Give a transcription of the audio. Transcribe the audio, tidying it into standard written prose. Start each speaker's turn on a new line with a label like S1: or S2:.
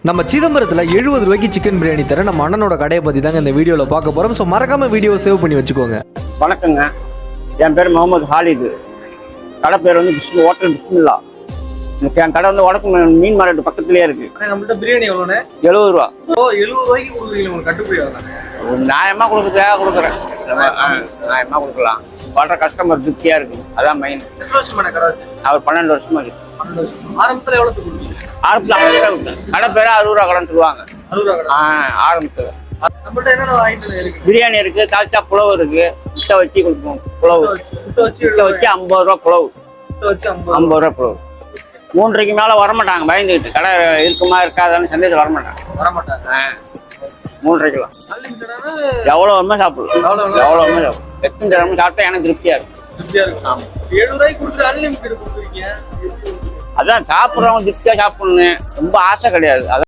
S1: நம்ம சிதம்பரத்தில் 70 ரூபாய்க்கு சிக்கன் பிரியாணி தர நம்ம அண்ணனோட கடையை பற்றி தாங்க இந்த வீடியோவில் பார்க்க போகிறோம். ஸோ மறக்காமல் வீடியோ சேவ் பண்ணி வச்சுக்கோங்க.
S2: வணக்கங்க, என் பேர் முகமது ஹாலிது. கடை பேர் வந்து ஹோட்டல் பிஸ்மில்லா. என் கடை வந்து வடக்கு மீன் மார்க்கெட் பக்கத்துலேயே இருக்கு.
S1: நம்மள்ட்ட பிரியாணி எவ்வளோண்ணே?
S2: 70 ரூபா.
S1: 70 ரூபாய்க்கு கொடுக்குறீங்க, உங்களுக்கு கட்டுப்படி ஆகுதாங்க?
S2: நியாயமாக கொடுக்குறேன். நியாயமாக கொடுக்கலாம். வர்ற கஸ்டமர் திருப்தியாக இருக்கு, அதான் மெயின்.
S1: எத்தனை வருஷமான கடை?
S2: அவர் 12 வருஷமா இருக்கு.
S1: ஆரம்பத்தில் எவ்வளோ கொடுக்குறீங்க?
S2: ஆரம்பத்தில் 50 ரூபா விட்டேன். கடை பேர் 60 ரூபா கடைன்னு சொல்லுவாங்க.
S1: 60 ரூபா கடை.
S2: ஆரம்பத்தில்
S1: நம்மள்ட்ட என்னென்ன ஐட்டம் இருக்கு?
S2: பிரியாணி இருக்கு, தால்ச்சா புலவு இருக்கு, முட்டை வச்சு கொடுப்போம். புலவு முட்டை வச்சு 50 ரூபா புலவு. 50 ரூபா புலவு. 3:30 மேல வரமாட்டாங்க, பயந்துக்கிட்டு. கடை இருக்குமா இருக்காதான்னு சந்தேகத்தில் வரமாட்டாங்க. 3:30 எவ்வளோ வேணுமோ சாப்பிடலாம். எவ்வளோ வேணுமோ சாப்பிடும். எத்தனை தரமும் சாப்பிட்டா எனக்கு திருப்தியா இருக்கும். ஆமாம்,
S1: 70 ரூபாய்க்கு கொடுத்துட்டு அன்லிமிட்டட் கொடுத்துருக்கீங்க.
S2: அதான் சாப்பிட்றவங்க திருப்தியா சாப்பிடணும், ரொம்ப ஆசை கிடையாது.